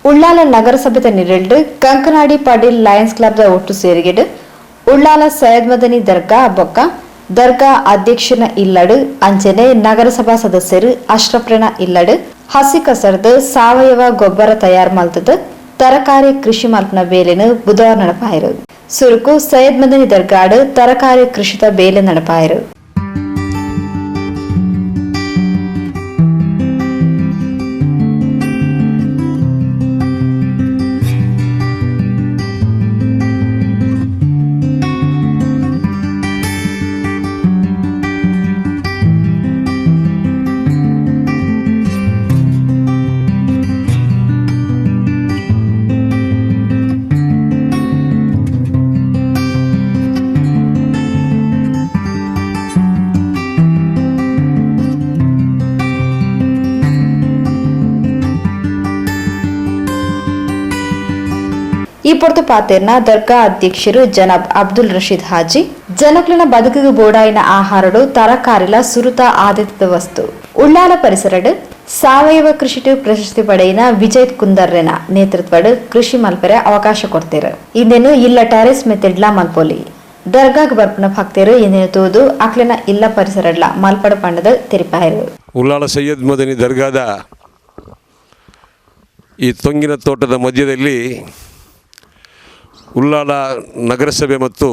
Ullal ನಗರಸಭೆದ ನಿರಳ್ಡು Kankanadi Patil Lions ಕ್ಲಬ್ದ ಒಟ್ಟು ಸೇರಿಗೆಡು ಉಳ್ಳಾಲ ಸೈಯದ್ ಮದನಿ ದರ್ಗಾ ಬೊಕ್ಕ ದರ್ಗಾ ಅಧ್ಯಕ್ಷನ ಇಲ್ಲಡು ಅಂಚನೆ ನಗರಸಭಾ ಸದಸ್ಯರು ಅಶ್ರಫ್ರನ ಇಲ್ಲಡು ಹಸಿ ಕಸರ್ದು ಸಾವಯವ ಗೊಬ್ಬರ ತಯಾರು ಮಲ್ತದ ತರಕಾರಿ ಕೃಷಿ ಮಲ್ಪನ ಬೇಲೆನು ಬುಧವಾರ ನಡಪಾಯಿರು ಸುರುಕು ಸೈಯದ್ ಮದನಿ ದರ್ಗಾಡು ತರಕಾರಿ ಕೃಷಿತ ಬೇಲೆ ನಡಪಾಯಿರು. ಈ ಪೊರ್ತು ಪಾತೆರ್ನ ದರ್ಗಾ ಅಧ್ಯಕ್ಷರು ಜನಾಬ್ ಅಬ್ದುಲ್ ರಶೀದ್ ಹಾಜಿ ಜನಕ್ಲಿನ ಬದುಕಿಗೆ ಬೋಡಾಯಿನ ಆಹಾರಡು ತರಕಾರಿಲ ಸುರುತ ಆದಿತ್ಯದ ವಸ್ತು ಉಳ್ಳಾಲ ಪರಿಸರಡು ಸಾವಯವ ಕೃಷಿಟು ಪ್ರಶಸ್ತಿ ಪಡೆಯಿನ ವಿಜಯ್ ಕುಂದರ್ರೆನ ನೇತೃತ್ವಡು ಕೃಷಿ ಮಲ್ಪರೆ ಅವಕಾಶ ಕೊಡ್ತೇರು ಇಂದೇನು ಇಲ್ಲ ಟೆರೆಸ್ ಮೆಥಡ್ಲಾ ಮಲ್ಪೋಲಿ ದರ್ಗಾಗ್ ಬರ್ಪನ ಭಕ್ತರು ಇಂದೇನು ತೂದು ಅಕ್ಲಿನ ಇಲ್ಲ ಪರಿಸರಡ್ಲ ಮಲ್ಪಡ ಪಂಡದ ತೆರಿಪಾಯಿರು. ಉಳ್ಳಾಲ ಸೈಯದ್ ಮದನಿ ದರ್ಗಾದ ಈ ತೊಂಗಿನ ತೋಟದ ಮಧ್ಯದಲ್ಲಿ ಉಳ್ಳಾಲ ನಗರಸಭೆ ಮತ್ತು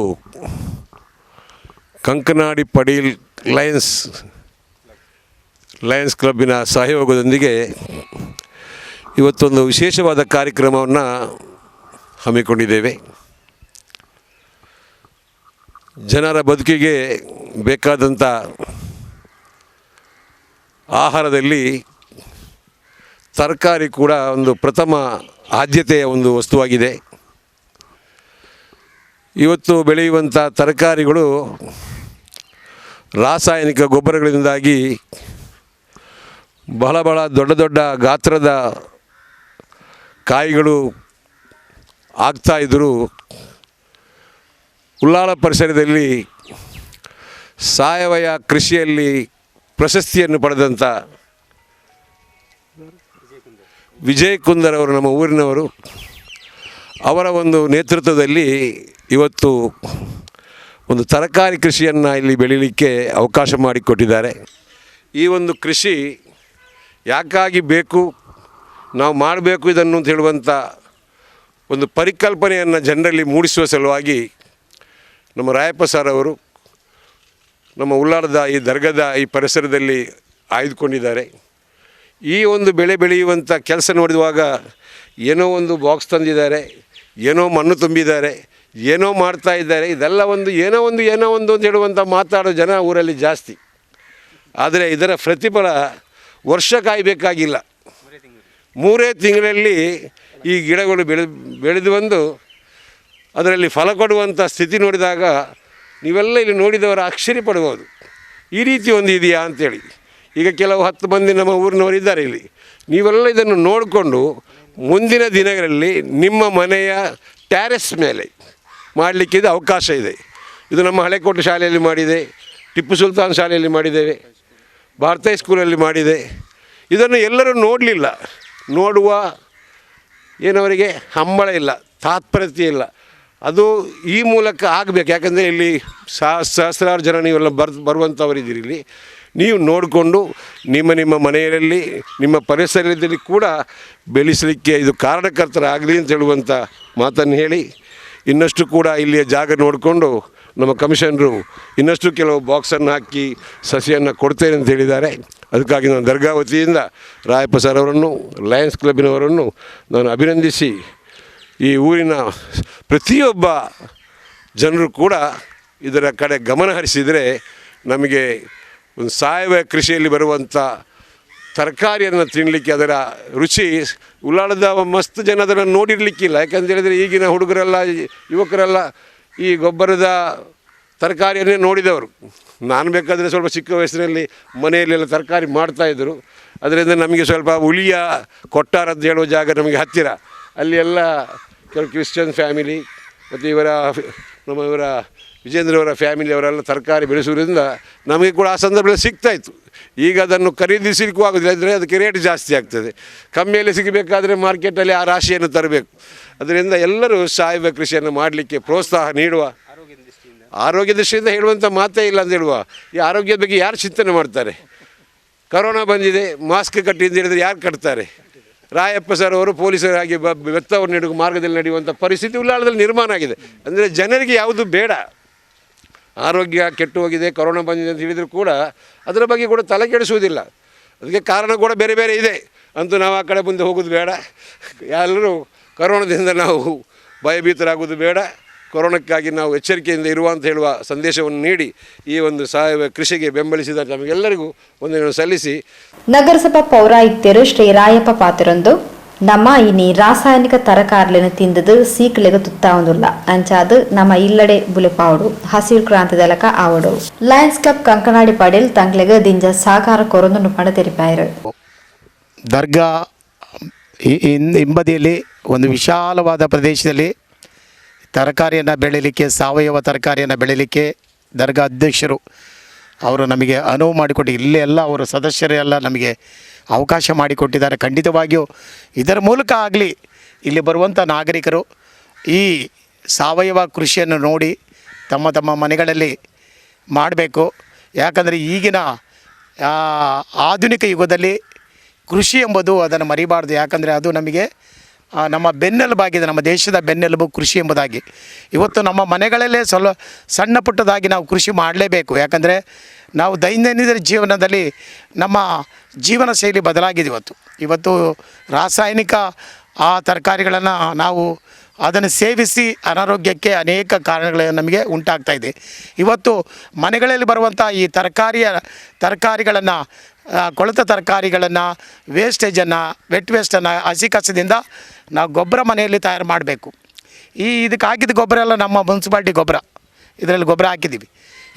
ಕಂಕನಾಡಿ ಪಾಟೀಲ್ ಲಯನ್ಸ್ ಕ್ಲಬ್ಬಿನ ಸಹಯೋಗದೊಂದಿಗೆ ಇವತ್ತೊಂದು ವಿಶೇಷವಾದ ಕಾರ್ಯಕ್ರಮವನ್ನು ಹಮ್ಮಿಕೊಂಡಿದ್ದೇವೆ. ಜನರ ಬದುಕಿಗೆ ಬೇಕಾದಂಥ ಆಹಾರದಲ್ಲಿ ತರಕಾರಿ ಕೂಡ ಒಂದು ಪ್ರಥಮ ಆದ್ಯತೆಯ ಒಂದು ವಸ್ತುವಾಗಿದೆ. ಇವತ್ತು ಬೆಳೆಯುವಂಥ ತರಕಾರಿಗಳು ರಾಸಾಯನಿಕ ಗೊಬ್ಬರಗಳಿಂದಾಗಿ ಬಹಳ ದೊಡ್ಡ ದೊಡ್ಡ ಗಾತ್ರದ ಕಾಯಿಗಳು ಆಗ್ತಾಯಿದ್ದರೂ ಉಳ್ಳಾಲ ಪರಿಸರದಲ್ಲಿ ಸಾವಯವ ಕೃಷಿಯಲ್ಲಿ ಪ್ರಶಸ್ತಿಯನ್ನು ಪಡೆದಂಥ ವಿಜಯ್ ಕುಂದರ್ ಅವರು ನಮ್ಮ ಊರಿನವರು, ಅವರ ಒಂದು ನೇತೃತ್ವದಲ್ಲಿ ಇವತ್ತು ಒಂದು ತರಕಾರಿ ಕೃಷಿಯನ್ನು ಇಲ್ಲಿ ಬೆಳೀಲಿಕ್ಕೆ ಅವಕಾಶ ಮಾಡಿಕೊಟ್ಟಿದ್ದಾರೆ. ಈ ಒಂದು ಕೃಷಿ ಯಾಕಾಗಿ ಬೇಕು, ನಾವು ಮಾಡಬೇಕು ಇದನ್ನು ಅಂತ ಹೇಳುವಂಥ ಒಂದು ಪರಿಕಲ್ಪನೆಯನ್ನು ಜನರಲ್ಲಿ ಮೂಡಿಸುವ ಸಲುವಾಗಿ ನಮ್ಮ ರಾಯಪ್ಪ ಸರ್ ಅವರು ನಮ್ಮ ಉಳ್ಳಾಲದ ಈ ದರ್ಗಾದ ಈ ಪರಿಸರದಲ್ಲಿ ಆಯ್ದುಕೊಂಡಿದ್ದಾರೆ. ಈ ಒಂದು ಬೆಳೆ ಬೆಳೆಯುವಂಥ ಕೆಲಸ ನೋಡಿರುವಾಗ ಏನೋ ಒಂದು ಬಾಕ್ಸ್ ತಂದಿದ್ದಾರೆ, ಏನೋ ಮಣ್ಣು ತುಂಬಿದ್ದಾರೆ, ಏನೋ ಮಾಡ್ತಾ ಇದ್ದಾರೆ, ಇದೆಲ್ಲ ಒಂದು ಏನೋ ಒಂದು ಅಂತ ಹೇಳುವಂಥ ಮಾತಾಡೋ ಜನ ಊರಲ್ಲಿ ಜಾಸ್ತಿ. ಆದರೆ ಇದರ ಪ್ರತಿಫಲ ವರ್ಷ ಕಾಯಬೇಕಾಗಿಲ್ಲ, 3 ತಿಂಗಳಲ್ಲಿ ಈ ಗಿಡಗಳು ಬೆಳೆದು ಬಂದು ಅದರಲ್ಲಿ ಫಲ ಕೊಡುವಂಥ ಸ್ಥಿತಿ ನೋಡಿದಾಗ ನೀವೆಲ್ಲ ಇಲ್ಲಿ ನೋಡಿದವರ ಆಶ್ಚರ್ಯ ಪಡ್ಬೋದು, ಈ ರೀತಿ ಒಂದು ಇದೆಯಾ ಅಂಥೇಳಿ. ಈಗ ಕೆಲವು 10 ಮಂದಿ ನಮ್ಮ ಊರಿನವರು ಇದ್ದಾರೆ ಇಲ್ಲಿ. ನೀವೆಲ್ಲ ಇದನ್ನು ನೋಡಿಕೊಂಡು ಮುಂದಿನ ದಿನಗಳಲ್ಲಿ ನಿಮ್ಮ ಮನೆಯ ಟ್ಯಾರೆಸ್ ಮೇಲೆ ಮಾಡಲಿಕ್ಕೆ ಇದು ಅವಕಾಶ ಇದೆ. ಇದು ನಮ್ಮ ಹಳೆಕೋಟೆ ಶಾಲೆಯಲ್ಲಿ ಮಾಡಿದೆ, ಟಿಪ್ಪು ಸುಲ್ತಾನ್ ಶಾಲೆಯಲ್ಲಿ ಮಾಡಿದ್ದೇವೆ, ಭಾರತೀಯ ಸ್ಕೂಲಲ್ಲಿ ಮಾಡಿದೆ. ಇದನ್ನು ಎಲ್ಲರೂ ನೋಡಲಿಲ್ಲ, ನೋಡುವ ಏನವರಿಗೆ ಹಂಬಲ ಇಲ್ಲ, ತಾತ್ಪರ್ಯತೆ ಇಲ್ಲ. ಅದು ಈ ಮೂಲಕ ಆಗಬೇಕು. ಯಾಕಂದರೆ ಇಲ್ಲಿ ಸಹಸ್ರಾರು ಜನ ನೀವೆಲ್ಲ ಬರುವಂಥವರಿದ್ದೀರಿ. ಇಲ್ಲಿ ನೀವು ನೋಡಿಕೊಂಡು ನಿಮ್ಮ ಮನೆಯಲ್ಲಿ ನಿಮ್ಮ ಪರಿಸರದಲ್ಲಿ ಕೂಡ ಬೆಳೆಸಲಿಕ್ಕೆ ಇದು ಕಾರಣಕರ್ತರಾಗಲಿ ಅಂತ ಹೇಳುವಂಥ ಮಾತನ್ನು ಹೇಳಿ, ಇನ್ನಷ್ಟು ಕೂಡ ಇಲ್ಲಿಯ ಜಾಗ ನೋಡಿಕೊಂಡು ನಮ್ಮ ಕಮಿಷನರು ಇನ್ನಷ್ಟು ಕೆಲವು ಬಾಕ್ಸನ್ನು ಹಾಕಿ ಸಸಿಯನ್ನು ಕೊಡ್ತೇನೆ ಅಂತ ಹೇಳಿದ್ದಾರೆ. ಅದಕ್ಕಾಗಿ ನಾನು ದರ್ಗಾ ವತಿಯಿಂದ ರಾಯಪ್ಪ ಸರ್ ಅವರನ್ನು, ಲಯನ್ಸ್ ಕ್ಲಬ್ಬಿನವರನ್ನು ನಾನು ಅಭಿನಂದಿಸಿ, ಈ ಊರಿನ ಪ್ರತಿಯೊಬ್ಬ ಜನರು ಕೂಡ ಇದರ ಕಡೆ ಗಮನ ಹರಿಸಿದರೆ ನಮಗೆ ಒಂದು ಸಾವಯವ ಕೃಷಿಯಲ್ಲಿ ಬರುವಂಥ ತರಕಾರಿಯನ್ನು ತಿನ್ನಲಿಕ್ಕೆ ಅದರ ರುಚಿ ಉಳ್ಳಾಲದ ಮಸ್ತ್ ಜನ ಅದನ್ನು ನೋಡಿರಲಿಕ್ಕಿಲ್ಲ. ಯಾಕಂತ ಹೇಳಿದರೆ ಈಗಿನ ಹುಡುಗರೆಲ್ಲ ಯುವಕರೆಲ್ಲ ಈ ಗೊಬ್ಬರದ ತರಕಾರಿಯನ್ನೇ ನೋಡಿದವರು. ನಾನು ಬೇಕಾದರೆ ಸ್ವಲ್ಪ ಚಿಕ್ಕ ವಯಸ್ಸಿನಲ್ಲಿ ಮನೆಯಲ್ಲೆಲ್ಲ ತರಕಾರಿ ಮಾಡ್ತಾಯಿದ್ರು. ಅದರಿಂದ ನಮಗೆ ಸ್ವಲ್ಪ ಉಳಿಯ ಕೊಟ್ಟಾರ ಅಂತ ಹೇಳುವ ಜಾಗ ನಮಗೆ ಹತ್ತಿರ. ಅಲ್ಲಿ ಎಲ್ಲ ಕೆಲವು ಕ್ರಿಶ್ಚಿಯನ್ ಫ್ಯಾಮಿಲಿ ಮತ್ತು ಇವರ ವಿಜೇಂದ್ರ ಅವರ ಫ್ಯಾಮಿಲಿಯವರೆಲ್ಲ ತರಕಾರಿ ಬೆಳೆಸುವುದರಿಂದ ನಮಗೆ ಕೂಡ ಆ ಸಂದರ್ಭದಲ್ಲಿ ಸಿಗ್ತಾಯಿತ್ತು. ಈಗ ಅದನ್ನು ಖರೀದಿಸಲಿಕ್ಕೂ ಆಗೋದಿಲ್ಲ, ಅಂದರೆ ಅದಕ್ಕೆ ರೇಟ್ ಜಾಸ್ತಿ ಆಗ್ತದೆ. ಕಮ್ಮಿಯಲ್ಲಿ ಸಿಗಬೇಕಾದ್ರೆ ಮಾರ್ಕೆಟಲ್ಲಿ ಆ ರಾಶಿಯನ್ನು ತರಬೇಕು. ಅದರಿಂದ ಎಲ್ಲರೂ ಸಾವಯವ ಕೃಷಿಯನ್ನು ಮಾಡಲಿಕ್ಕೆ ಪ್ರೋತ್ಸಾಹ ನೀಡುವ. ಆರೋಗ್ಯ ದೃಷ್ಟಿಯಿಂದ ಹೇಳುವಂಥ ಮಾತೇ ಇಲ್ಲ ಅಂತ ಹೇಳುವ. ಈ ಆರೋಗ್ಯದ ಬಗ್ಗೆ ಯಾರು ಚಿಂತನೆ ಮಾಡ್ತಾರೆ? ಕರೋನಾ ಬಂದಿದೆ, ಮಾಸ್ಕ್ ಕಟ್ಟಿ ಅಂತ ಹೇಳಿದರೆ ಯಾರು ಕಟ್ತಾರೆ? ರಾಯಪ್ಪ ಸರ್ ಅವರು ಪೊಲೀಸರಾಗಿ ಬೆತ್ತವನ್ನು ಹಿಡಿದು ಮಾರ್ಗದಲ್ಲಿ ನಡೆಯುವಂಥ ಪರಿಸ್ಥಿತಿ ಉಳ್ಳಾಳದಲ್ಲಿ ನಿರ್ಮಾಣ ಆಗಿದೆ. ಅಂದರೆ ಜನರಿಗೆ ಯಾವುದು ಬೇಡ, ಆರೋಗ್ಯ ಕೆಟ್ಟು ಹೋಗಿದೆ, ಕೊರೋನಾ ಬಂದಿದೆ ಅಂತ ಹೇಳಿದರೂ ಕೂಡ ಅದರ ಬಗ್ಗೆ ಕೂಡ ತಲೆ ಕೆಡಿಸುವುದಿಲ್ಲ. ಅದಕ್ಕೆ ಕಾರಣ ಕೂಡ ಬೇರೆ ಬೇರೆ ಇದೆ. ಅಂತೂ ನಾವು ಆ ಕಡೆ ಮುಂದೆ ಹೋಗೋದು ಬೇಡ. ಎಲ್ಲರೂ ಕರೋನಾದಿಂದ ನಾವು ಭಯಭೀತರಾಗೋದು ಬೇಡ. ಕೊರೋನಾಕ್ಕಾಗಿ ನಾವು ಎಚ್ಚರಿಕೆಯಿಂದ ಇರುವ ಅಂತ ಹೇಳುವ ಸಂದೇಶವನ್ನು ನೀಡಿ ಈ ಒಂದು ಸಾವಯವ ಕೃಷಿಗೆ ಬೆಂಬಲಿಸಿದ ನಮಗೆಲ್ಲರಿಗೂ ಒಂದನ್ನು ಸಲ್ಲಿಸಿ, ನಗರಸಭಾ ಪೌರಾಯುಕ್ತರು ಶ್ರೀ ರಾಯಪ್ಪ ಪಾತಿರೊಂದು ನಮ್ಮ ಇನಿ ರಾಸಾಯನಿಕ ತರಕಾರಿలను ತಿಂದದು ಸೀಕ್ಲೆಗ ತುತ್ತಾವುದಿಲ್ಲ ಅಂಚಾದು ನಮ್ಮ ಇಲ್ಲಡೆ ಬುಲೆಪಾವಡು ಹಸಿರು ಕ್ರಾಂತಿ ದಲಕ ಆವಡು ಲಯನ್ಸ್ ಕ್ಲಬ್ ಕಂಕನಾಡಿ ಪಡೇಲ್ ತಂಗ್ಲೆಗ ದಿಂಜ ಸಾಕಾರ ಕೊರೊಂದು ಪಣ ತೆರಿಪಾಯರು. ದರ್ಗಾ ಹಿಂಬದಿಯಲ್ಲಿ ಒಂದು ವಿಶಾಲವಾದ ಪ್ರದೇಶದಲ್ಲಿ ತರಕಾರಿಯನ್ನು ಬೆಳೀಲಿಕ್ಕೆ, ಸಾವಯವ ತರಕಾರಿಯನ್ನು ಬೆಳೀಲಿಕ್ಕೆ ದರ್ಗಾ ಅಧ್ಯಕ್ಷರು ಅವರು ನಮಗೆ ಅನುವು ಮಾಡಿಕೊಟ್ಟು, ಇಲ್ಲೇ ಎಲ್ಲ ಅವರ ಸದಸ್ಯರೆಲ್ಲ ನಮಗೆ ಅವಕಾಶ ಮಾಡಿಕೊಟ್ಟಿದ್ದಾರೆ. ಖಂಡಿತವಾಗಿಯೂ ಇದರ ಮೂಲಕ ಆಗಲಿ ಇಲ್ಲಿ ಬರುವಂಥ ನಾಗರಿಕರು ಈ ಸಾವಯವ ಕೃಷಿಯನ್ನು ನೋಡಿ ತಮ್ಮ ತಮ್ಮ ಮನೆಗಳಲ್ಲಿ ಮಾಡಬೇಕು. ಯಾಕಂದರೆ ಈಗಿನ ಆಧುನಿಕ ಯುಗದಲ್ಲಿ ಕೃಷಿ ಎಂಬುದು ಅದನ್ನು ಮರಿಬಾರ್ದು. ಯಾಕಂದರೆ ಅದು ನಮಗೆ ನಮ್ಮ ಬೆನ್ನೆಲುಬಾಗಿದೆ, ನಮ್ಮ ದೇಶದ ಬೆನ್ನೆಲುಬು ಕೃಷಿ ಎಂಬುದಾಗಿ. ಇವತ್ತು ನಮ್ಮ ಮನೆಗಳಲ್ಲೇ ಸಣ್ಣ ಪುಟ್ಟದಾಗಿ ನಾವು ಕೃಷಿ ಮಾಡಲೇಬೇಕು. ಯಾಕಂದರೆ ನಾವು ದೈನಂದಿನ ಜೀವನದಲ್ಲಿ ನಮ್ಮ ಜೀವನ ಶೈಲಿ ಬದಲಾಗಿದೆ. ಇವತ್ತು ರಾಸಾಯನಿಕ ತರಕಾರಿಗಳನ್ನು ನಾವು ಅದನ್ನು ಸೇವಿಸಿ ಅನಾರೋಗ್ಯಕ್ಕೆ ಅನೇಕ ಕಾರಣಗಳು ನಮಗೆ ಉಂಟಾಗ್ತಾಯಿದೆ. ಇವತ್ತು ಮನೆಗಳಲ್ಲಿ ಬರುವಂಥ ಈ ತರಕಾರಿಗಳನ್ನು ಕೊಳೆತ ತರಕಾರಿಗಳನ್ನು ವೇಸ್ಟೇಜನ್ನು ವೆಟ್ ವೇಸ್ಟನ್ನು ಹಸಿ ಕಸದಿಂದ ನಾವು ಗೊಬ್ಬರ ಮನೆಯಲ್ಲಿ ತಯಾರು ಮಾಡಬೇಕು. ಇದಕ್ಕೆ ಹಾಕಿದ ಗೊಬ್ಬರ ಎಲ್ಲ ನಮ್ಮ ಮುನ್ಸಿಪಾಲ್ಟಿ ಗೊಬ್ಬರ, ಇದರಲ್ಲಿ ಗೊಬ್ಬರ ಹಾಕಿದ್ದೀವಿ.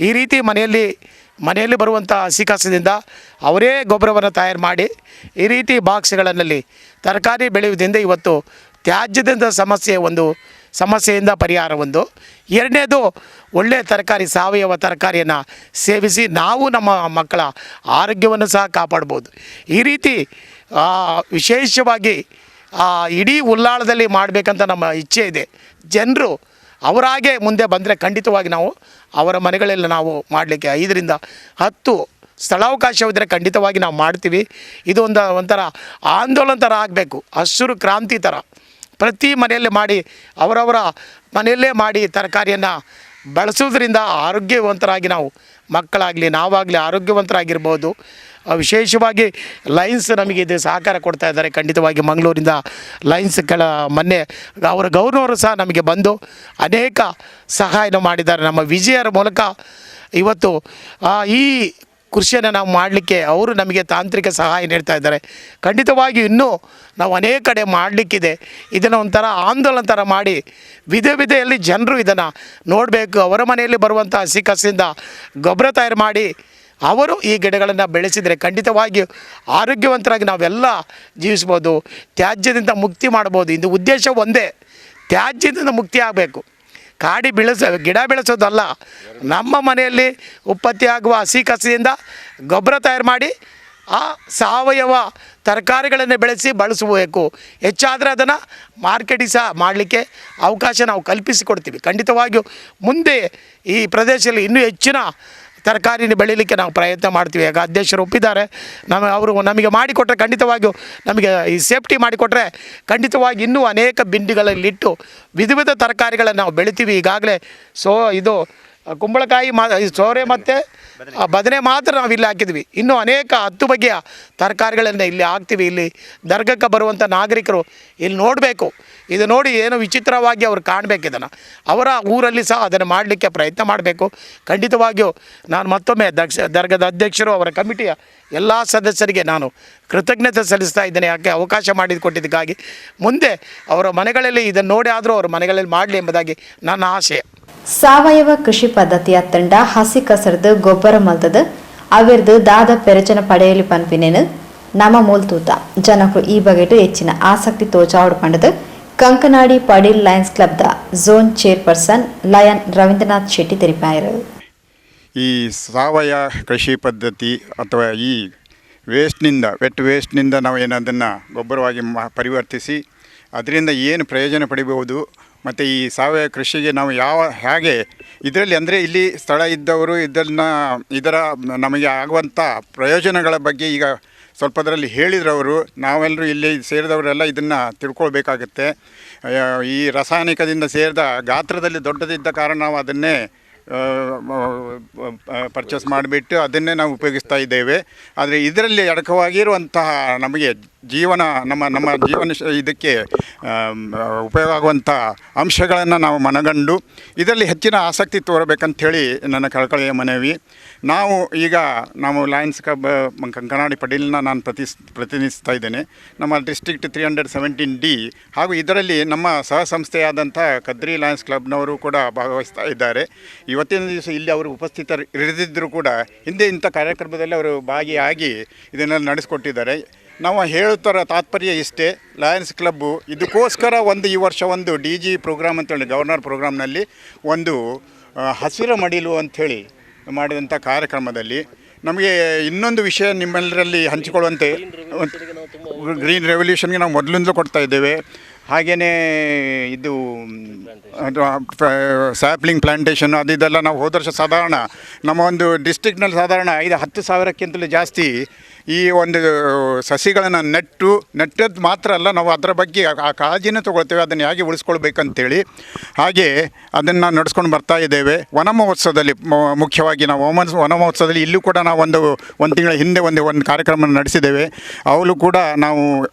ಈ ರೀತಿ ಮನೆಯಲ್ಲಿ ಬರುವಂಥ ಹಸಿ ಕಸದಿಂದ ಅವರೇ ಗೊಬ್ಬರವನ್ನು ತಯಾರು ಮಾಡಿ ಈ ರೀತಿ ಬಾಕ್ಸ್ಗಳಲ್ಲಿ ತರಕಾರಿ ಬೆಳೆಯುವುದರಿಂದ ಇವತ್ತು ತ್ಯಾಜ್ಯದಿಂದ ಸಮಸ್ಯೆಯಿಂದ ಪರಿಹಾರ ಒಂದು. ಎರಡನೇದು, ಒಳ್ಳೆಯ ತರಕಾರಿ, ಸಾವಯವ ತರಕಾರಿಯನ್ನು ಸೇವಿಸಿ ನಾವು ನಮ್ಮ ಮಕ್ಕಳ ಆರೋಗ್ಯವನ್ನು ಸಹ ಕಾಪಾಡ್ಬೋದು. ಈ ರೀತಿ ವಿಶೇಷವಾಗಿ ಇಡೀ ಉಳ್ಳಾಳದಲ್ಲಿ ಮಾಡಬೇಕಂತ ನಮ್ಮ ಇಚ್ಛೆ ಇದೆ. ಜನರು ಅವರಾಗೆ ಮುಂದೆ ಬಂದರೆ ಖಂಡಿತವಾಗಿ ನಾವು ಅವರ ಮನೆಗಳಲ್ಲಿ ನಾವು ಮಾಡಲಿಕ್ಕೆ 5ರಿಂದ 10 ಸ್ಥಳಾವಕಾಶವಿದ್ದರೆ ಖಂಡಿತವಾಗಿ ನಾವು ಮಾಡ್ತೀವಿ. ಇದು ಒಂಥರ ಆಂದೋಲನ ಥರ ಆಗಬೇಕು, ಹಸಿರು ಕ್ರಾಂತಿ ಥರ ಪ್ರತಿ ಮನೆಯಲ್ಲಿ ಮಾಡಿ ಅವರವರ ಮನೆಯಲ್ಲೇ ಮಾಡಿ ತರಕಾರಿಯನ್ನು ಬಳಸೋದ್ರಿಂದ ಆರೋಗ್ಯವಂತರಾಗಿ ನಾವು ಮಕ್ಕಳಾಗಲಿ ನಾವಾಗಲಿ ಆರೋಗ್ಯವಂತರಾಗಿರ್ಬೋದು. ವಿಶೇಷವಾಗಿ ಲೈನ್ಸ್ ನಮಗೆ ಇದು ಸಹಕಾರ ಕೊಡ್ತಾ ಇದ್ದಾರೆ. ಖಂಡಿತವಾಗಿ ಮಂಗಳೂರಿಂದ ಲೈನ್ಸ್ ಮೊನ್ನೆ ಅವರ ಗೌರ್ನವರು ಸಹ ನಮಗೆ ಬಂದು ಅನೇಕ ಸಹಾಯನ ಮಾಡಿದ್ದಾರೆ. ನಮ್ಮ ವಿಜಯರ ಮೂಲಕ ಇವತ್ತು ಈ ಕೃಷಿಯನ್ನು ನಾವು ಮಾಡಲಿಕ್ಕೆ ಅವರು ನಮಗೆ ತಾಂತ್ರಿಕ ಸಹಾಯ ನೀಡ್ತಾ ಇದ್ದಾರೆ. ಖಂಡಿತವಾಗಿ ಇನ್ನೂ ನಾವು ಅನೇಕ ಕಡೆ ಮಾಡಲಿಕ್ಕಿದೆ. ಇದನ್ನು ಒಂಥರ ಆಂದೋಲನ ಥರ ಮಾಡಿ ವಿಧೆಯಲ್ಲಿ ಜನರು ಇದನ್ನು ನೋಡಬೇಕು. ಅವರ ಮನೆಯಲ್ಲಿ ಬರುವಂಥ ಹಸಿ ಕಸದಿಂದ ಗೊಬ್ಬರ ತಯಾರು ಮಾಡಿ ಅವರು ಈ ಗಿಡಗಳನ್ನು ಬೆಳೆಸಿದರೆ ಖಂಡಿತವಾಗಿ ಆರೋಗ್ಯವಂತರಾಗಿ ನಾವೆಲ್ಲ ಜೀವಿಸ್ಬೋದು, ತ್ಯಾಜ್ಯದಿಂದ ಮುಕ್ತಿ ಮಾಡ್ಬೋದು. ಇದು ಉದ್ದೇಶ ಒಂದೇ, ತ್ಯಾಜ್ಯದಿಂದ ಮುಕ್ತಿ ಆಗಬೇಕು. ಗಿಡ ಬೆಳೆಸೋದಲ್ಲ, ನಮ್ಮ ಮನೆಯಲ್ಲಿ ಉತ್ಪತ್ತಿಯಾಗುವ ಹಸಿ ಕಸದಿಂದ ಗೊಬ್ಬರ ತಯಾರು ಮಾಡಿ ಆ ಸಾವಯವ ತರಕಾರಿಗಳನ್ನು ಬೆಳೆಸಿ ಬಳಸಬೇಕು. ಹೆಚ್ಚಾದರೆ ಅದನ್ನು ಮಾರ್ಕೆಟಿಂಗ್ ಸಹ ಮಾಡಲಿಕ್ಕೆ ಅವಕಾಶ ನಾವು ಕಲ್ಪಿಸಿಕೊಡ್ತೀವಿ. ಖಂಡಿತವಾಗಿಯೂ ಮುಂದೆ ಈ ಪ್ರದೇಶದಲ್ಲಿ ಇನ್ನೂ ಹೆಚ್ಚಿನ ತರಕಾರಿನ ಬೆಳೀಲಿಕ್ಕೆ ನಾವು ಪ್ರಯತ್ನ ಮಾಡ್ತೀವಿ. ಈಗ ಅಧ್ಯಕ್ಷರು ಒಪ್ಪಿದ್ದಾರೆ. ಅವರು ನಮಗೆ ಮಾಡಿಕೊಟ್ರೆ ಖಂಡಿತವಾಗಿಯೂ ನಮಗೆ ಈ ಸೇಫ್ಟಿ ಮಾಡಿಕೊಟ್ರೆ ಖಂಡಿತವಾಗಿ ಇನ್ನೂ ಅನೇಕ ಬಿಂಡಿಗಳಲ್ಲಿಟ್ಟು ವಿಧ ತರಕಾರಿಗಳನ್ನು ನಾವು ಬೆಳಿತೀವಿ. ಈಗಾಗಲೇ ಇದು ಕುಂಬಳಕಾಯಿ ಸೋರೆ ಮತ್ತು ಬದನೆ ಮಾತ್ರ ನಾವು ಇಲ್ಲಿ ಹಾಕಿದ್ವಿ. ಇನ್ನೂ ಅನೇಕ 10 ಬಗೆಯ ತರಕಾರಿಗಳನ್ನು ಇಲ್ಲಿ ಹಾಕ್ತೀವಿ. ಇಲ್ಲಿ ದರ್ಗಕ್ಕೆ ಬರುವಂಥ ನಾಗರಿಕರು ಇಲ್ಲಿ ನೋಡಬೇಕು. ಇದು ನೋಡಿ ಏನೋ ವಿಚಿತ್ರವಾಗಿ ಅವರು ಕಾಣಬೇಕು. ಇದನ್ನು ಅವರ ಊರಲ್ಲಿ ಸಹ ಅದನ್ನು ಮಾಡಲಿಕ್ಕೆ ಪ್ರಯತ್ನ ಮಾಡಬೇಕು. ಖಂಡಿತವಾಗಿಯೂ ನಾನು ಮತ್ತೊಮ್ಮೆ ದರ್ಗದ ಅಧ್ಯಕ್ಷರು, ಅವರ ಕಮಿಟಿಯ ಎಲ್ಲ ಸದಸ್ಯರಿಗೆ ನಾನು ಕೃತಜ್ಞತೆ ಸಲ್ಲಿಸ್ತಾ ಇದ್ದೇನೆ. ಯಾಕೆ ಅವಕಾಶ ಮಾಡಿಕೊಟ್ಟಿದ್ದಕ್ಕಾಗಿ. ಮುಂದೆ ಅವರ ಮನೆಗಳಲ್ಲಿ ಇದನ್ನು ನೋಡಿ ಆದರೂ ಅವರ ಮನೆಗಳಲ್ಲಿ ಮಾಡಲಿ ಎಂಬುದಾಗಿ ನನ್ನ ಆಶಯ. ಸಾವಯವ ಕೃಷಿ ಪದ್ಧತಿಯ ತಂಡ ಹಸಿ ಕಸರದು ಗೊಬ್ಬರ ಮಲ್ತದ ಅವಿರ್ದು ದಾದ ಪೆರಚನ ಪಡೆಯಲಿ ಪನ್ಪಿನೇನು ನಮ್ಮ ಮೂಲ್ತೂತ ಜನರು ಈ ಬಗೆಟು ಹೆಚ್ಚಿನ ಆಸಕ್ತಿ ತೋಚಾವಡು ಪಂಡದು ಕಂಕನಾಡಿ ಪಡೀಲ್ ಲಯನ್ಸ್ ಕ್ಲಬ್ದ zone chairperson Lion Ravindranath Shetty ತಿಳಿಪಾಯರು. ಈ ಸಾವಯವ ಕೃಷಿ ಪದ್ಧತಿ ಅಥವಾ ಈ ವೆಟ್ ವೇಸ್ಟ್ನಿಂದ ನಾವು ಏನದನ್ನು ಗೊಬ್ಬರವಾಗಿ ಪರಿವರ್ತಿಸಿ ಅದರಿಂದ ಏನು ಪ್ರಯೋಜನ ಪಡಿಬಹುದು ಮತ್ತು ಈ ಸಾವಯವ ಕೃಷಿಗೆ ನಾವು ಹೇಗೆ ಇದರಲ್ಲಿ ಅಂದರೆ ಇಲ್ಲಿ ಸ್ಥಳ ಇದ್ದವರು ಇದರ ನಮಗೆ ಆಗುವಂಥ ಪ್ರಯೋಜನಗಳ ಬಗ್ಗೆ ಈಗ ಸ್ವಲ್ಪದರಲ್ಲಿ ಹೇಳಿದ್ರವರು, ನಾವೆಲ್ಲರೂ ಇಲ್ಲಿ ಸೇರಿದವರೆಲ್ಲ ಇದನ್ನು ತಿಳ್ಕೊಳ್ಬೇಕಾಗತ್ತೆ. ಈ ರಾಸಾಯನಿಕದಿಂದ ಸೇರಿದ ಗಾತ್ರದಲ್ಲಿ ದೊಡ್ಡದಿದ್ದ ಕಾರಣ ನಾವು ಅದನ್ನೇ ಪರ್ಚೇಸ್ ಮಾಡಿಬಿಟ್ಟು ಅದನ್ನೇ ನಾವು ಉಪಯೋಗಿಸ್ತಾ ಇದ್ದೇವೆ. ಆದರೆ ಇದರಲ್ಲಿ ಅಡಕವಾಗಿರುವಂತಹ ನಮಗೆ ನಮ್ಮ ಜೀವನ ಇದಕ್ಕೆ ಉಪಯೋಗ ಆಗುವಂಥ ಅಂಶಗಳನ್ನು ನಾವು ಮನಗಂಡು ಇದರಲ್ಲಿ ಹೆಚ್ಚಿನ ಆಸಕ್ತಿ ತೋರಬೇಕಂಥೇಳಿ ನನ್ನ ಕಳಕಳಿಯ ಮನವಿ. ನಾವು ಲಯನ್ಸ್ ಕ್ಲಬ್ ಕಂಕನಾಡಿ ಪಡೀಲ್ನ ನಾನು ಪ್ರತಿನಿಧಿಸ್ತಾ ಇದ್ದೇನೆ. ನಮ್ಮ ಡಿಸ್ಟ್ರಿಕ್ಟ್ 317D ಹಾಗೂ ಇದರಲ್ಲಿ ನಮ್ಮ ಸಹ ಸಂಸ್ಥೆಯಾದಂಥ ಕದ್ರಿ ಲಯನ್ಸ್ ಕ್ಲಬ್ನವರು ಕೂಡ ಭಾಗವಹಿಸ್ತಾ ಇದ್ದಾರೆ. ಇವತ್ತಿನ ದಿವಸ ಇಲ್ಲಿ ಅವರು ಉಪಸ್ಥಿತರಿರದಿದ್ದರೂ ಕೂಡ ಹಿಂದೆ ಇಂಥ ಕಾರ್ಯಕ್ರಮದಲ್ಲಿ ಅವರು ಭಾಗಿಯಾಗಿ ಇದನ್ನೆಲ್ಲ ನಡೆಸಿಕೊಟ್ಟಿದ್ದಾರೆ. ನಾವು ಹೇಳುತ್ತರ ತಾತ್ಪರ್ಯ ಇಷ್ಟೇ, ಲಯನ್ಸ್ ಕ್ಲಬ್ಬು ಇದಕ್ಕೋಸ್ಕರ ಈ ವರ್ಷ DG ಪ್ರೋಗ್ರಾಮ್ ಅಂತೇಳಿ ಗವರ್ನರ್ ಪ್ರೋಗ್ರಾಮ್ನಲ್ಲಿ ಹಸಿರು ಮಡಿಲು ಅಂಥೇಳಿ ಮಾಡಿದಂಥ ಕಾರ್ಯಕ್ರಮದಲ್ಲಿ ನಮಗೆ ಇನ್ನೊಂದು ವಿಷಯ ನಿಮ್ಮೆಲ್ಲರಲ್ಲಿ ಹಂಚಿಕೊಳ್ಳುವಂತೆ, ಗ್ರೀನ್ ರೆವಲ್ಯೂಷನ್ಗೆ ನಾವು ಮೊದಲಿಂದಲೂ ಕೊಡ್ತಾ ಇದ್ದೇವೆ. ಹಾಗೆಯೇ ಇದು ಸ್ಯಾಪ್ಲಿಂಗ್ ಪ್ಲಾಂಟೇಷನ್ ಇದೆಲ್ಲ ನಾವು ಹೋದ ವರ್ಷ ಸಾಧಾರಣ ನಮ್ಮ ಡಿಸ್ಟ್ರಿಕ್ಟ್ನಲ್ಲಿ ಸಾಧಾರಣ 5-10 ಸಾವಿರಕ್ಕಿಂತಲೂ ಜಾಸ್ತಿ ಈ ಸಸಿಗಳನ್ನು ನೆಟ್ಟದ್ದು ಮಾತ್ರ ಅಲ್ಲ, ನಾವು ಅದರ ಬಗ್ಗೆ ಆ ಕಾಳಜಿನೇ ತೊಗೊಳ್ತೇವೆ, ಅದನ್ನು ಹೇಗೆ ಉಳಿಸ್ಕೊಳ್ಬೇಕಂತೇಳಿ ಹಾಗೆ ಅದನ್ನು ನಡೆಸ್ಕೊಂಡು ಬರ್ತಾ ಇದ್ದೇವೆ. ವನ ಮಹೋತ್ಸವದಲ್ಲಿ ಮುಖ್ಯವಾಗಿ ನಾವು ವನ ಮಹೋತ್ಸವದಲ್ಲಿ ಇಲ್ಲೂ ಕೂಡ ನಾವು ಒಂದು ತಿಂಗಳ ಹಿಂದೆ ಒಂದು ಕಾರ್ಯಕ್ರಮ ನಡೆಸಿದ್ದೇವೆ. ಅವಳು ಕೂಡ ನಾವು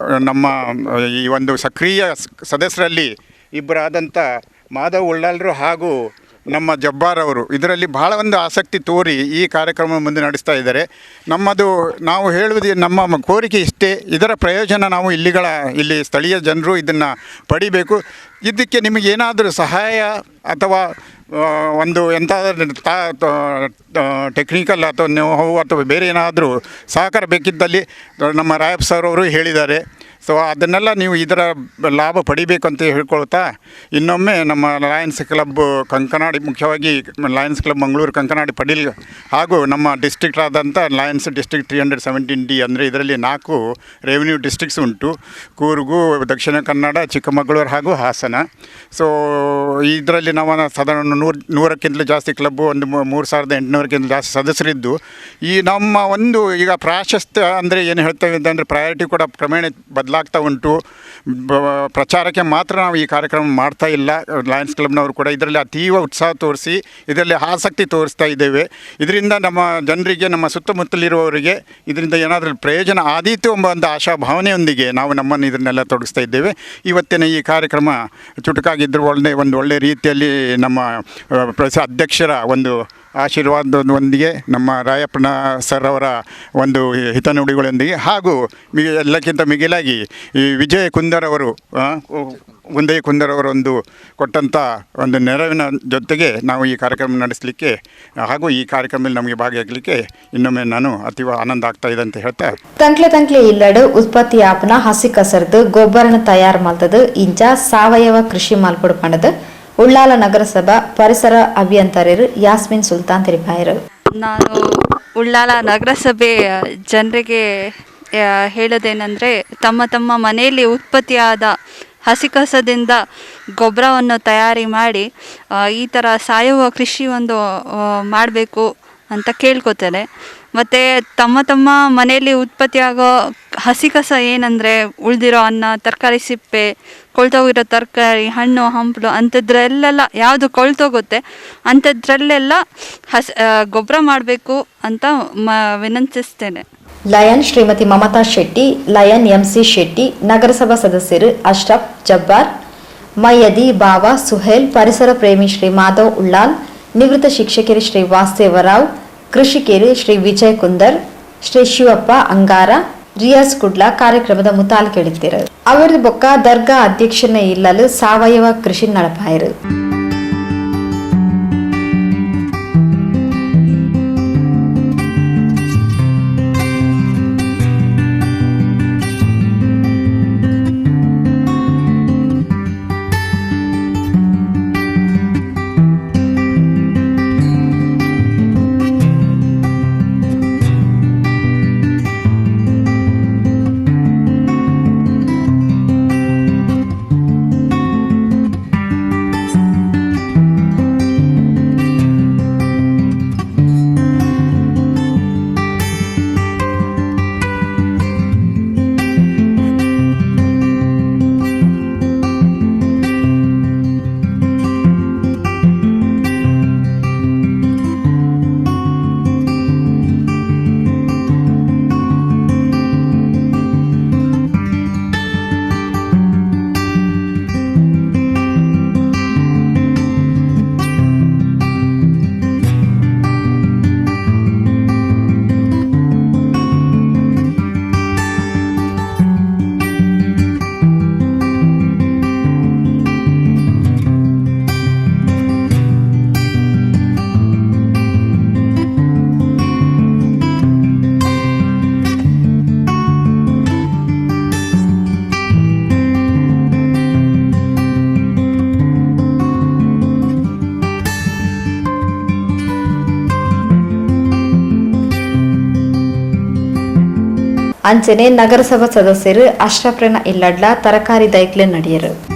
ನಮ್ಮ ಈ ಸಕ್ರಿಯ ಸದಸ್ಯರಲ್ಲಿ ಇಬ್ಬರಾದಂಥ ಮಾಧವ್ ಉಳ್ಳಾಲ್ರು ಹಾಗೂ ನಮ್ಮ ಜಬ್ಬಾರ್ ಅವರು ಇದರಲ್ಲಿ ಬಹಳ ಆಸಕ್ತಿ ತೋರಿ ಈ ಕಾರ್ಯಕ್ರಮ ಮುಂದೆ ನಡೆಸ್ತಾ ಇದ್ದಾರೆ. ನಾವು ಹೇಳುವುದು ನಮ್ಮ ಕೋರಿಕೆ ಇಷ್ಟೇ, ಇದರ ಪ್ರಯೋಜನ ನಾವು ಇಲ್ಲಿ ಸ್ಥಳೀಯ ಜನರು ಇದನ್ನು ಪಡಿಬೇಕು. ಇದಕ್ಕೆ ನಿಮಗೇನಾದರೂ ಸಹಾಯ ಅಥವಾ ಎಂಥಾದ್ರೂ ಟೆಕ್ನಿಕಲ್ ಅಥವಾ ನೋವು ಅಥವಾ ಬೇರೆ ಏನಾದರೂ ಸಹಕಾರ ಬೇಕಿದ್ದಲ್ಲಿ ನಮ್ಮ ರಾಯಪ್ಪ ಸರ್ ಅವರು ಹೇಳಿದ್ದಾರೆ. ಸೊ ಅದನ್ನೆಲ್ಲ ನೀವು ಇದರ ಲಾಭ ಪಡಿಬೇಕು ಅಂತ ಹೇಳ್ಕೊಳ್ತಾ ಇನ್ನೊಮ್ಮೆ ನಮ್ಮ ಲಯನ್ಸ್ ಕ್ಲಬ್ ಕಂಕನಾಡಿ, ಮುಖ್ಯವಾಗಿ ಲಯನ್ಸ್ ಕ್ಲಬ್ ಮಂಗಳೂರು ಕಂಕನಾಡಿ ಪಡೀಲ್ ಹಾಗೂ ನಮ್ಮ ಡಿಸ್ಟ್ರಿಕ್ಟ್ ಆದಂಥ ಲಯನ್ಸ್ ಡಿಸ್ಟ್ರಿಕ್ಟ್ 317D ಅಂದರೆ ಇದರಲ್ಲಿ 4 ರೆವಿನ್ಯೂ ಡಿಸ್ಟ್ರಿಕ್ಟ್ಸ್ ಉಂಟು: ಕೂರ್ಗು, ದಕ್ಷಿಣ ಕನ್ನಡ, ಚಿಕ್ಕಮಗಳೂರು ಹಾಗೂ ಹಾಸನ. ಸೊ ಇದರಲ್ಲಿ ನಾವು ಸಾಧಾರಣ 100ಕ್ಕಿಂತಲೂ ಜಾಸ್ತಿ ಕ್ಲಬ್ಬು, 3800ಕ್ಕಿಂತ ಜಾಸ್ತಿ ಸದಸ್ಯರಿದ್ದು ಈ ನಮ್ಮ ಈಗ ಪ್ರಾಶಸ್ತ್ಯ ಅಂದರೆ ಏನು ಹೇಳ್ತೇವೆ ಅಂದರೆ ಪ್ರಯಾರಿಟಿ ಕೂಡ ಕ್ರಮೇಣ ಬದಲಾಗ್ತಾ ಉಂಟು. ಪ್ರಚಾರಕ್ಕೆ ಮಾತ್ರ ನಾವು ಈ ಕಾರ್ಯಕ್ರಮ ಮಾಡ್ತಾ ಇಲ್ಲ. ಲಯನ್ಸ್ ಕ್ಲಬ್ನವರು ಕೂಡ ಇದರಲ್ಲಿ ಅತೀವ ಉತ್ಸಾಹ ತೋರಿಸಿ ಇದರಲ್ಲಿ ಆಸಕ್ತಿ ತೋರಿಸ್ತಾ ಇದ್ದೇವೆ. ಇದರಿಂದ ನಮ್ಮ ಜನರಿಗೆ, ನಮ್ಮ ಸುತ್ತಮುತ್ತಲಿರುವವರಿಗೆ ಇದರಿಂದ ಏನಾದರೂ ಪ್ರಯೋಜನ ಆದೀತು ಎಂಬ ಆಶಾ ಭಾವನೆಯೊಂದಿಗೆ ನಾವು ನಮ್ಮನ್ನು ಇದನ್ನೆಲ್ಲ ತೊಡಗಿಸ್ತಾ ಇದ್ದೇವೆ. ಇವತ್ತಿನ ಈ ಕಾರ್ಯಕ್ರಮ ಚುಟುಕಾಗಿದ್ದರೂ ಒಳ್ಳೆಯ ರೀತಿಯಲ್ಲಿ ನಮ್ಮ ಅಧ್ಯಕ್ಷರ ಆಶೀರ್ವಾದದೊಂದಿಗೆ, ನಮ್ಮ ರಾಯಪ್ಪನ ಸರ್ ಅವರ ಹಿತನುಡಿಗಳೊಂದಿಗೆ ಹಾಗೂ ಎಲ್ಲಕ್ಕಿಂತ ಮಿಗಿಲಾಗಿ ಈ ವಿಜಯ್ ಕುಂದರ್ ಅವರು ಕೊಟ್ಟಂಥ ನೆರವಿನ ಜೊತೆಗೆ ನಾವು ಈ ಕಾರ್ಯಕ್ರಮ ನಡೆಸಲಿಕ್ಕೆ ಹಾಗೂ ಈ ಕಾರ್ಯಕ್ರಮದಲ್ಲಿ ನಮಗೆ ಭಾಗಿಯಾಗಲಿಕ್ಕೆ ಇನ್ನೊಮ್ಮೆ ನಾನು ಅತೀವ ಆನಂದ ಆಗ್ತಾ ಇದೆ ಅಂತ ಹೇಳ್ತಾ, ತಂಕ್ಲೆ ಇಲ್ಲಡು ಉತ್ಪತ್ತಿ ಆಪನ ಹಸಿ ಕಸರ್ದು ಗೊಬ್ಬರನ ತಯಾರು ಮಾಡ್ತದು ಇಂಚ ಸಾವಯವ ಕೃಷಿ ಮಾಲ್ಪಡು ಪಣದು ಉಳ್ಳಾಲ ನಗರಸಭಾ ಪರಿಸರ ಅಭಿಯಂತರರು ಯಾಸ್ಮಿನ್ ಸುಲ್ತಾನ್ ತಿಳಿಪಾಯರು. ನಾನು ಉಳ್ಳಾಲ ನಗರಸಭೆ ಜನರಿಗೆ ಹೇಳೋದೇನೆಂದರೆ, ತಮ್ಮ ಮನೆಯಲ್ಲಿ ಉತ್ಪತ್ತಿಯಾದ ಹಸಿ ಕಸದಿಂದ ಗೊಬ್ಬರವನ್ನು ತಯಾರಿ ಮಾಡಿ ಈ ಥರ ಸಾವಯವ ಕೃಷಿ ಮಾಡಬೇಕು ಅಂತ ಕೇಳ್ಕೊತೇನೆ. ಮತ್ತು ತಮ್ಮ ಮನೆಯಲ್ಲಿ ಉತ್ಪತ್ತಿಯಾಗೋ ಹಸಿ ಕಸ ಏನಂದರೆ ಉಳಿದಿರೋ ಅನ್ನ, ತರಕಾರಿ ಸಿಪ್ಪೆ, ಕೊಳ್ತೋಗಿರೋ ತರಕಾರಿ, ಹಣ್ಣು ಹಂಪಲು ಅಂಥದ್ರಲ್ಲೆಲ್ಲ ಯಾವುದು ಕೊಳ್ತೋಗುತ್ತೆ ಅಂಥದ್ರಲ್ಲೆಲ್ಲ ಗೊಬ್ಬರ ಮಾಡಬೇಕು ಅಂತ ವಿನಂತಿಸ್ತೇನೆ. Lion Shrimati Mamata Shetty, Lion MC Shetty, ನಗರಸಭಾ ಸದಸ್ಯರು ಅಶ್ರಫ್, ಜಬ್ಬಾರ್, ಮಯ್ಯದಿ, ಬಾವಾ, ಸುಹೇಲ್, ಪರಿಸರ ಪ್ರೇಮಿ ಶ್ರೀ ಮಾಧವ್ ಉಳ್ಳಾಲ್, ನಿವೃತ್ತ ಶಿಕ್ಷಕರು ಶ್ರೀ ವಾಸುದೇವರಾವ್, ಕೃಷಿಕರು ಶ್ರೀ ವಿಜಯ್ ಕುಂದರ್, ಶ್ರೀ ಶಿವಪ್ಪ ಅಂಗಾರ, ರಿಯಾಜ್ ಕುಡ್ಲಾ ಕಾರ್ಯಕ್ರಮದ ಮುತಾಲ್ ಕೇಳಿದ್ದರು. ಅವರದು ಬೊಕ್ಕ ದರ್ಗಾ ಅಧ್ಯಕ್ಷನ ಇಲ್ಲಲು ಸಾವಯವ ಕೃಷಿ ನಡಪಾಯರು. ಅಂಚನೆ ನಗರಸಭಾ ಸದಸ್ಯರು ಅಶ್ರಫ್ರನ ಇಲ್ಲಡ್ಲ ತರಕಾರಿ ದೈಕ್ಲೆ ನಡೆಯರು.